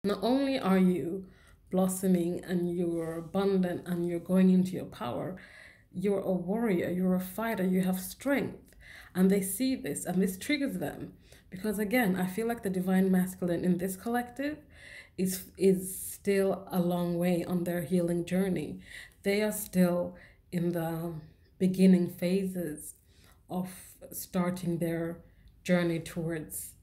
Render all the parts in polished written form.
Not only are you blossoming and you're abundant and you're going into your power, you're a warrior, you're a fighter, you have strength. And they see this and this triggers them. Because again, I feel like the divine masculine in this collective is still a long way on their healing journey. They are still in the beginning phases of starting their journey towards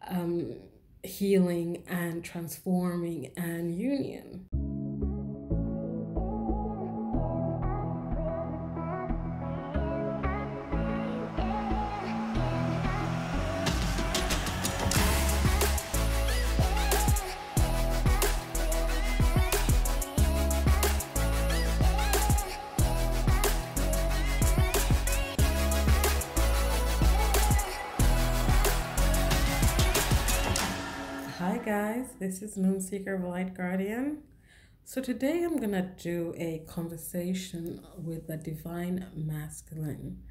um, healing and transforming and union. Hi guys, this is Moonseeker of Light Guardian. So today I'm gonna do a conversation with the divine masculine.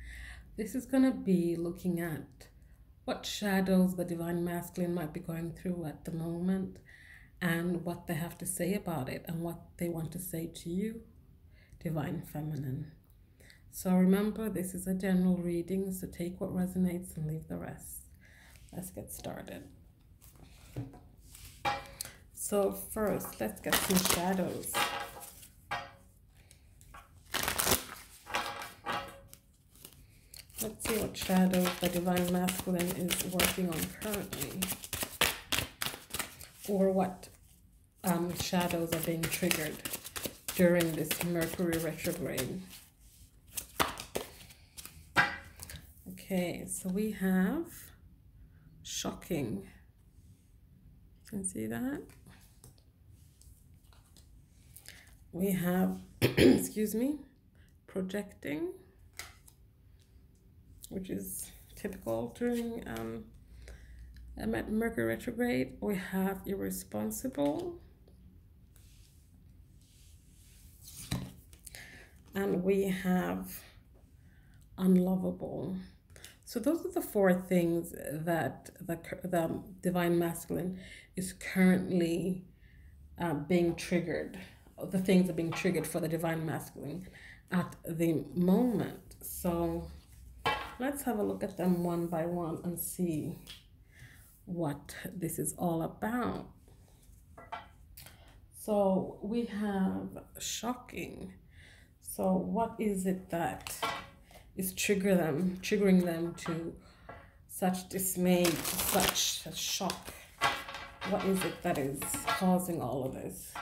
This is gonna be looking at what shadows the divine masculine might be going through at the moment and what they have to say about it and what they want to say to you, divine feminine. So remember, this is a general reading, so take what resonates and leave the rest. Let's get started. So first, let's get some shadows. Let's see what shadows the divine masculine is working on currently, or what shadows are being triggered during this Mercury retrograde. Okay, so we have shocking. You can see that. We have, excuse me, projecting, which is typical during Mercury retrograde. We have irresponsible, and we have unlovable. So those are the four things that the divine masculine is currently being triggered. The things are being triggered for the divine masculine at the moment. So let's have a look at them one by one and see what this is all about. So we have shocking. So what is it that is triggering them to such dismay, such a shock? What is it that is causing all of this?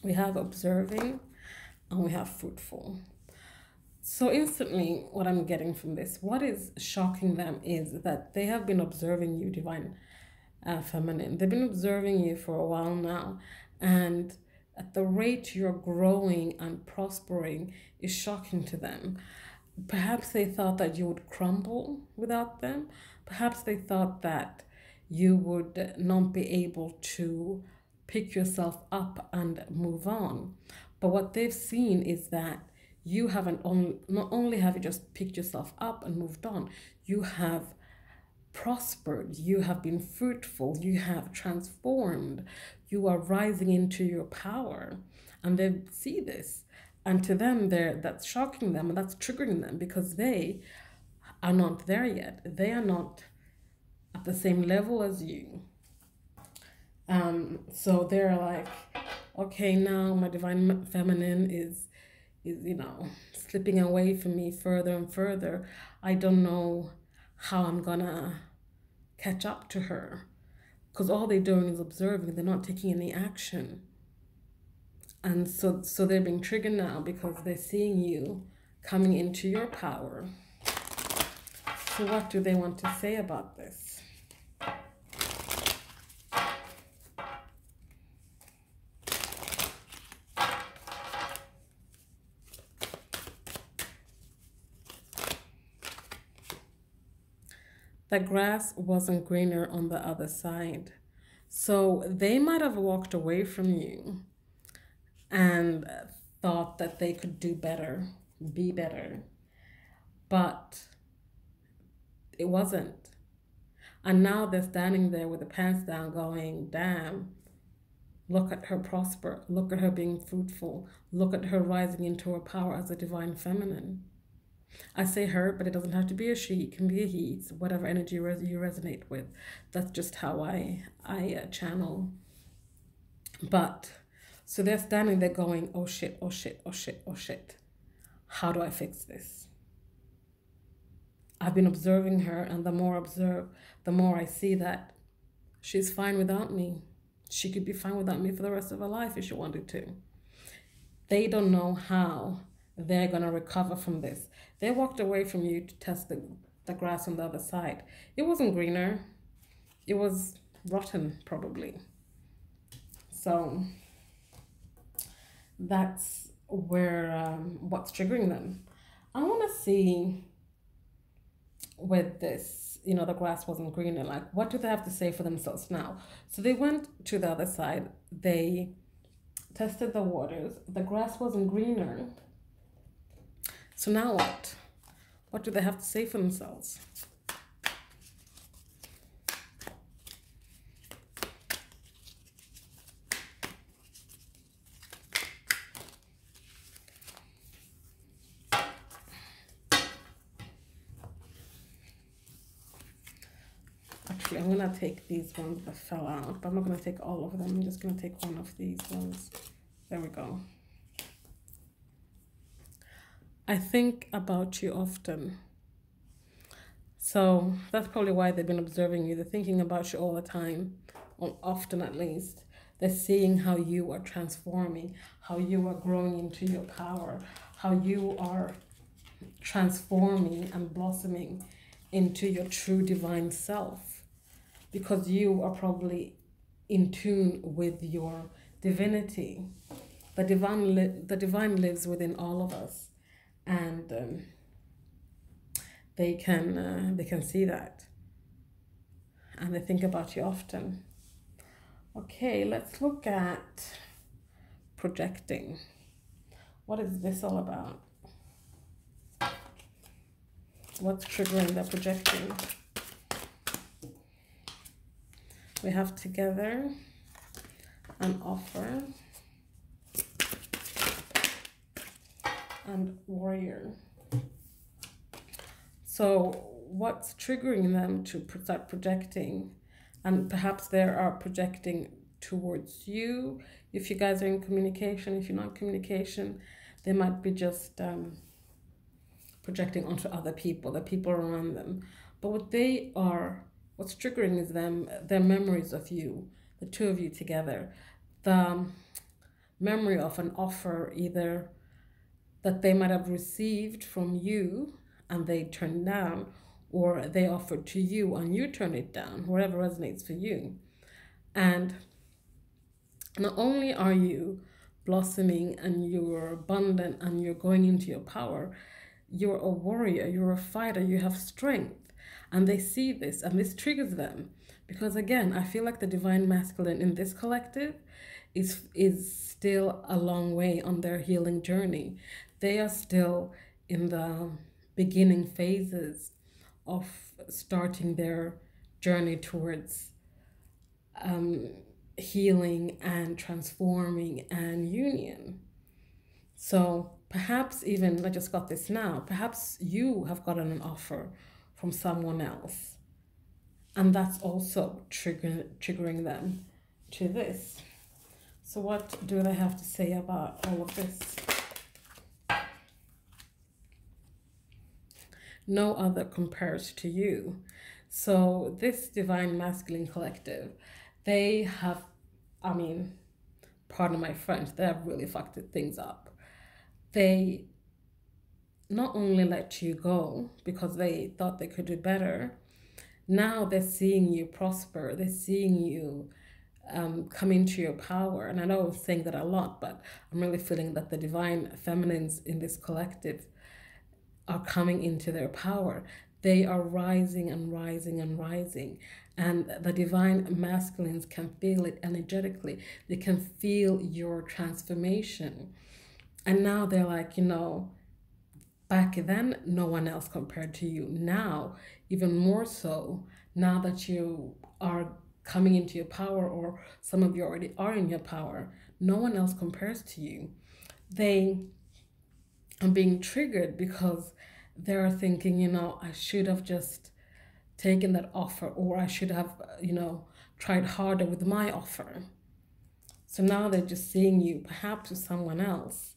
We have observing and we have fruitful. So instantly what I'm getting from this, what is shocking them is that they have been observing you, divine feminine. They've been observing you for a while now, and at the rate you're growing and prospering is shocking to them. Perhaps they thought that you would crumble without them. Perhaps they thought that you would not be able to pick yourself up and move on. But what they've seen is that you haven't only, not only have you just picked yourself up and moved on, you have prospered, you have been fruitful, you have transformed, you are rising into your power. And they see this. And to them, that's shocking them and that's triggering them because they are not there yet. They are not at the same level as you. So they're like, okay, now my divine feminine is slipping away from me further and further. I don't know how I'm gonna catch up to her because all they're doing is observing. They're not taking any action, and so they're being triggered now because they're seeing you coming into your power. So what do they want to say about this? The grass wasn't greener on the other side. So they might have walked away from you and thought that they could do better, be better, but it wasn't. And now they're standing there with the pants down going, damn, look at her prosper, look at her being fruitful, look at her rising into her power as a divine feminine. I say her, but it doesn't have to be a she. It can be a he. It's whatever energy you resonate with. That's just how I channel. But so they're standing there going, oh shit, oh shit, oh shit, oh shit. How do I fix this? I've been observing her, and the more I observe, the more I see that she's fine without me. She could be fine without me for the rest of her life if she wanted to. They don't know how they're going to recover from this. They walked away from you to test the grass on the other side. It wasn't greener. It was rotten, probably. So that's where what's triggering them. I want to see with this, the grass wasn't greener. Like, what do they have to say for themselves now? So they went to the other side. They tested the waters. The grass wasn't greener. So now what? What do they have to say for themselves? Actually, I'm going to take these ones that fell out, but I'm not going to take all of them. I'm just going to take one of these ones. There we go. I think about you often. So that's probably why they've been observing you. They're thinking about you all the time, or often at least. They're seeing how you are transforming, how you are growing into your power, how you are transforming and blossoming into your true divine self. Because you are probably in tune with your divinity. The divine lives within all of us, and they can see that, and they think about you often. Okay, let's look at projecting. What is this all about? What's triggering the projecting? We have together, an offer, and warrior. So what's triggering them to start projecting? And perhaps they are projecting towards you. If you guys are in communication, if you're not in communication, they might be just projecting onto other people, the people around them. But what's triggering is their memories of you, the two of you together. The memory of an offer, either that they might have received from you and they turned down, or they offered to you and you turned it down, whatever resonates for you. And not only are you blossoming and you're abundant and you're going into your power, you're a warrior, you're a fighter, you have strength. And they see this and this triggers them. Because again, I feel like the divine masculine in this collective is still a long way on their healing journey. They are still in the beginning phases of starting their journey towards healing and transforming and union. So perhaps even, I just got this now, perhaps you have gotten an offer from someone else, and that's also triggering them to this. So what do they have to say about all of this? No other compares to you. So this divine masculine collective, they have, pardon my French, they have really fucked things up. They not only let you go because they thought they could do better, now they're seeing you prosper, they're seeing you come into your power. And I know I'm saying that a lot, but I'm really feeling that the divine feminines in this collective are coming into their power. They are rising and rising and rising. And the divine masculines can feel it energetically. They can feel your transformation. And now they're like, back then, no one else compared to you. Now, even more so, now that you are coming into your power, or some of you already are in your power, no one else compares to you. They are being triggered because they're thinking, I should have just taken that offer, or I should have, tried harder with my offer. So now they're just seeing you perhaps with someone else,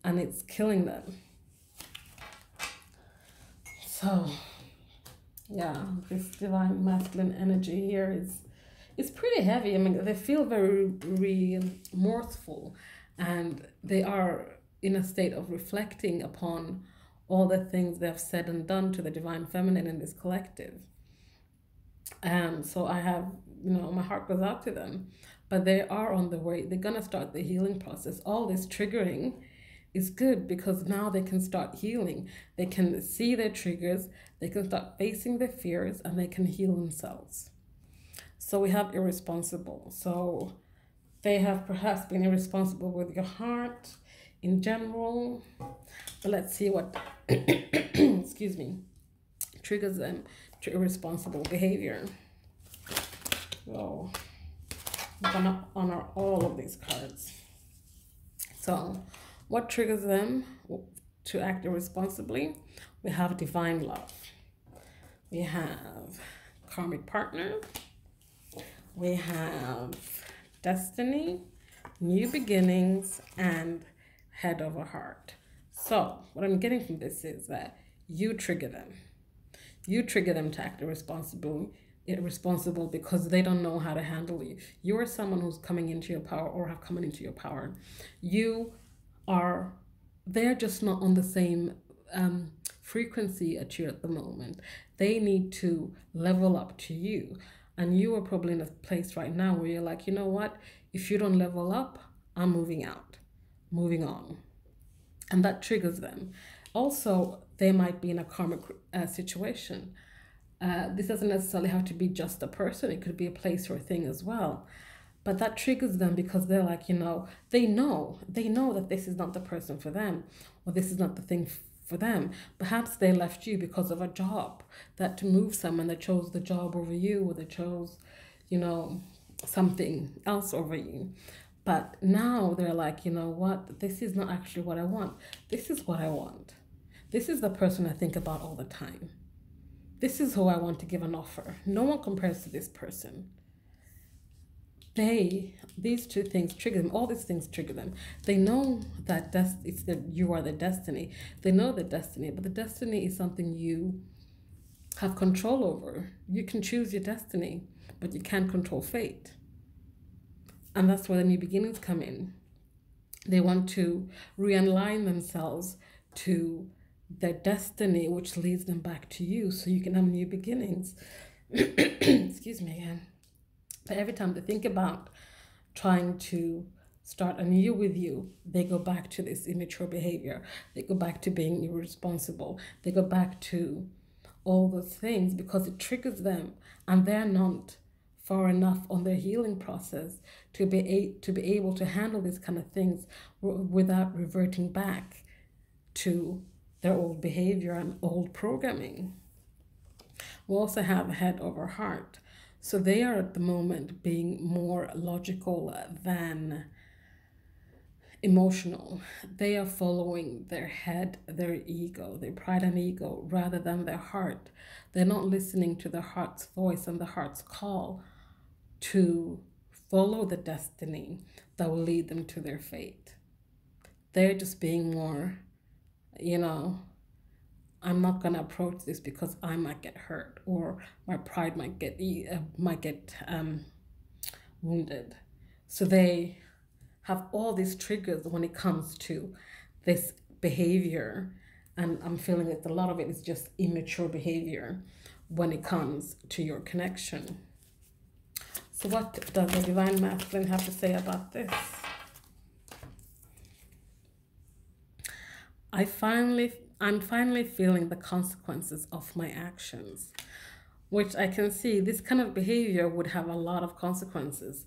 and it's killing them. So, yeah, this divine masculine energy here is pretty heavy. I mean, they feel very remorseful, and they are in a state of reflecting upon all the things they've said and done to the divine feminine in this collective. And so I have, my heart goes out to them, but they are on the way. They're going to start the healing process. All this triggering is good because now they can start healing. They can see their triggers, they can start facing their fears, and they can heal themselves. So we have irresponsible. So they have perhaps been irresponsible with your heart in general. But let's see what, excuse me, triggers them to irresponsible behavior. So I'm gonna honor all of these cards. So what triggers them to act irresponsibly? We have divine love. We have karmic partner. We have destiny, new beginnings, and head over heart. So what I'm getting from this is that you trigger them. You trigger them to act irresponsible because they don't know how to handle you. You're someone who's coming into your power or have come into your power. They're just not on the same frequency at you at the moment. They need to level up to you. And you are probably in a place right now where you're like, you know what? If you don't level up, I'm moving out, moving on. And that triggers them. Also, they might be in a karmic situation. This doesn't necessarily have to be just a person. It could be a place or a thing as well. But that triggers them because they're like, they know that this is not the person for them, or this is not the thing for them. Perhaps they left you because of a job, that to move someone, they chose the job over you, or they chose, something else over you. But now they're like, you know what? This is not actually what I want. This is what I want. This is the person I think about all the time. This is who I want to give an offer. No one compares to this person. These two things trigger them. All these things trigger them. They know that you are the destiny. They know the destiny, but the destiny is something you have control over. You can choose your destiny, but you can't control fate. And that's where the new beginnings come in. They want to realign themselves to their destiny, which leads them back to you, so you can have new beginnings. Excuse me again. But every time they think about trying to start anew with you, they go back to this immature behavior. They go back to being irresponsible. They go back to all those things because it triggers them, and they're not far enough on their healing process to be able to handle these kind of things without reverting back to their old behavior and old programming. We also have head over heart. So they are at the moment being more logical than emotional. They are following their head, their ego, their pride and ego, rather than their heart. They're not listening to their heart's voice and the heart's call to follow the destiny that will lead them to their fate. They're just being more, I'm not gonna approach this because I might get hurt, or my pride might get wounded. So they have all these triggers when it comes to this behavior, and I'm feeling that a lot of it is just immature behavior when it comes to your connection. So what does the divine masculine have to say about this? I'm finally feeling the consequences of my actions. which I can see this kind of behavior would have a lot of consequences,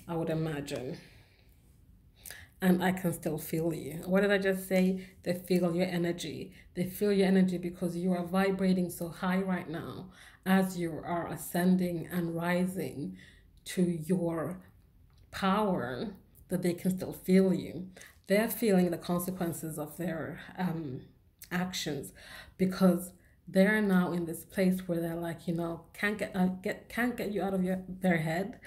I would imagine. And I can still feel you. What did I just say? They feel your energy. They feel your energy because you are vibrating so high right now as you are ascending and rising to your power, that they can still feel you. They're feeling the consequences of their actions, because they're now in this place where they're like, can't get you out of their head.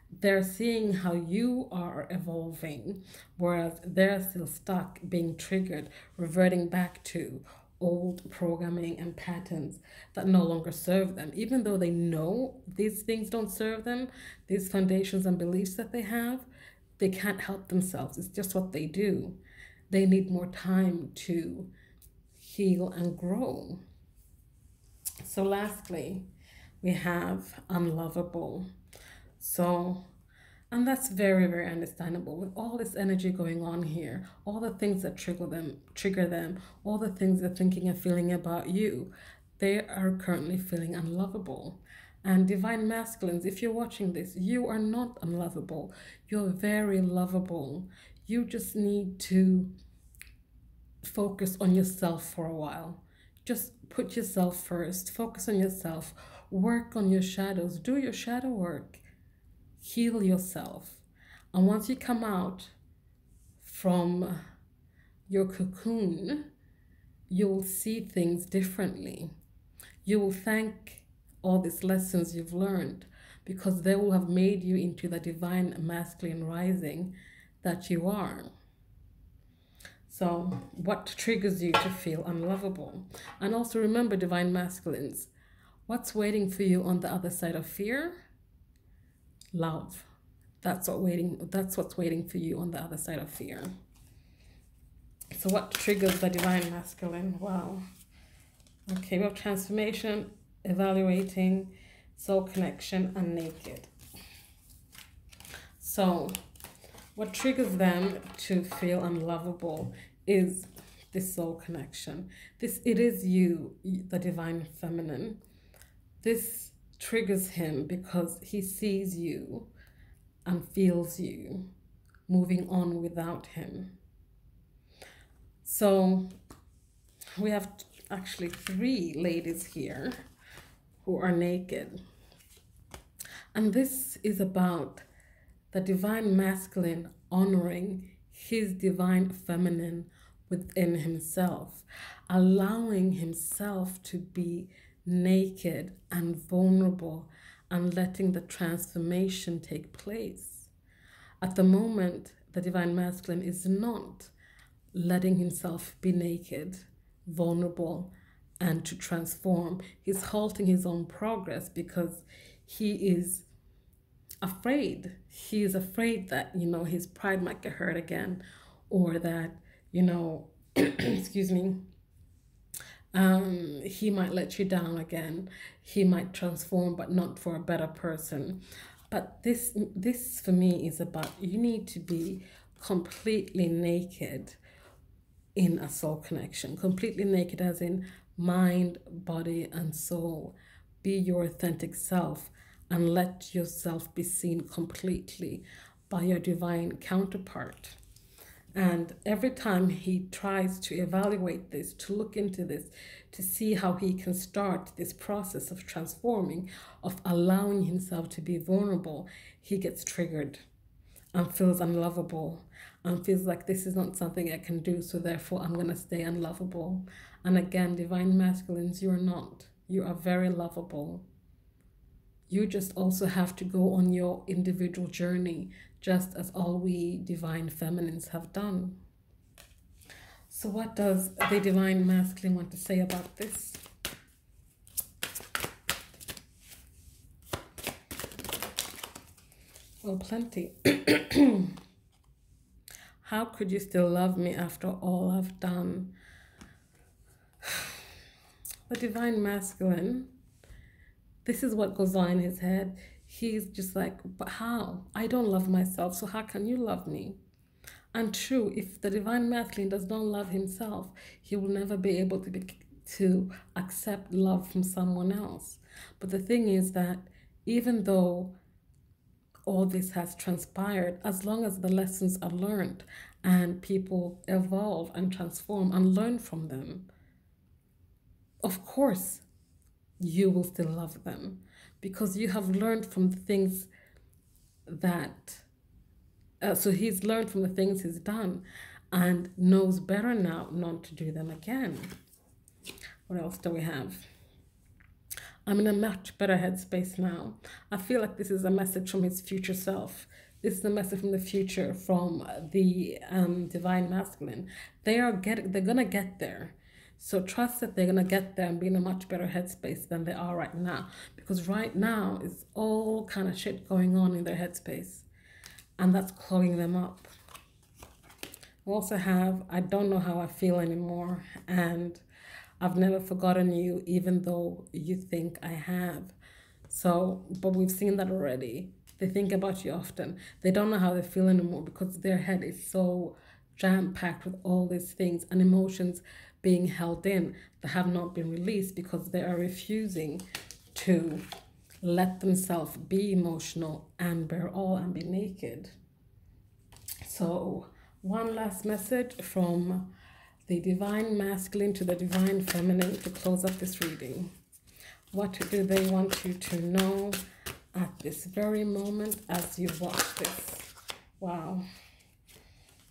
They're seeing how you are evolving, whereas they're still stuck being triggered, reverting back to old programming and patterns that no longer serve them. Even though they know these things don't serve them, these foundations and beliefs that they have, they can't help themselves. It's just what they do. They need more time to heal and grow. So, lastly, we have unlovable. So, and that's very, very understandable with all this energy going on here, all the things that trigger them, all the things they're thinking and feeling about you. They are currently feeling unlovable. And divine masculines, if you're watching this, you are not unlovable. You're very lovable. You just need to focus on yourself for a while. Just put yourself first, focus on yourself, work on your shadows, do your shadow work, heal yourself. And once you come out from your cocoon, you'll see things differently. You will thank all these lessons you've learned, because they will have made you into the divine masculine rising that you are. So, what triggers you to feel unlovable? And also remember, divine masculines, what's waiting for you on the other side of fear? Love. That's what's waiting for you on the other side of fear. So what triggers the divine masculine? Wow. Okay, we have transformation, evaluating, soul connection, and naked. So what triggers them to feel unlovable is this soul connection. It is you, the divine feminine. This triggers him because he sees you and feels you moving on without him. So we have actually 3 ladies here who are naked. And this is about the divine masculine honoring his divine feminine within himself, allowing himself to be naked and vulnerable and letting the transformation take place. At the moment, the divine masculine is not letting himself be naked, vulnerable, and to transform. He's halting his own progress because he is afraid. He is afraid that, his pride might get hurt again, or that, excuse me, he might let you down again. He might transform, but not for a better person. But this for me is about, you need to be completely naked in a soul connection. Completely naked as in mind, body, and soul. Be your authentic self and let yourself be seen completely by your divine counterpart. And every time he tries to evaluate this, to look into this, to see how he can start this process of transforming, of allowing himself to be vulnerable, he gets triggered and feels unlovable and feels like this is not something I can do, so therefore I'm going to stay unlovable. And again, divine masculines, you're not. You are very lovable. You just also have to go on your individual journey, just as all we divine feminines have done. So what does the divine masculine want to say about this? Well, plenty. How could you still love me after all I've done? The divine masculine, this is what goes on in his head. He's just like, but how? I don't love myself, so how can you love me? And true, if the divine masculine does not love himself, he will never be able to accept love from someone else. But the thing is that even though all this has transpired, as long as the lessons are learned and people evolve and transform and learn from them, of course, you will still love them because you have learned from the things that, so he's learned from the things he's done and knows better now not to do them again. What else do we have? I'm in a much better headspace now. I feel like this is a message from his future self. This is a message from the future, from the divine masculine. They're gonna get there. So trust that they're gonna get there and be in a much better headspace than they are right now. Because right now is all kind of shit going on in their headspace, and that's clogging them up. We also have, I don't know how I feel anymore, and I've never forgotten you, even though you think I have. So, but we've seen that already. They think about you often. They don't know how they feel anymore because their head is so jam packed with all these things and emotions being held in that have not been released because they are refusing to let themselves be emotional and bare all and be naked. So, one last message from the divine masculine to the divine feminine to close up this reading. What do they want you to know at this very moment as you watch this? Wow.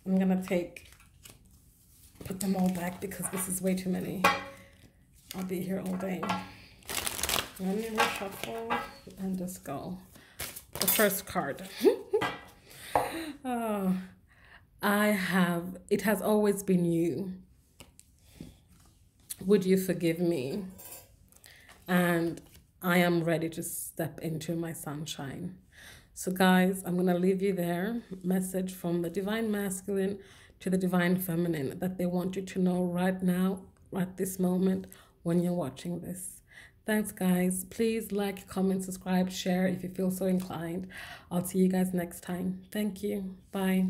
I'm gonna put them all back because this is way too many. I'll be here all day. Let me reshuffle and just go. The first card. Oh, it has always been you. Would you forgive me? And I am ready to step into my sunshine. So guys, I'm going to leave you there. Message from the divine masculine to the divine feminine that they want you to know right now, right this moment when you're watching this. Thanks guys. Please like, comment, subscribe, share if you feel so inclined. I'll see you guys next time. Thank you. Bye.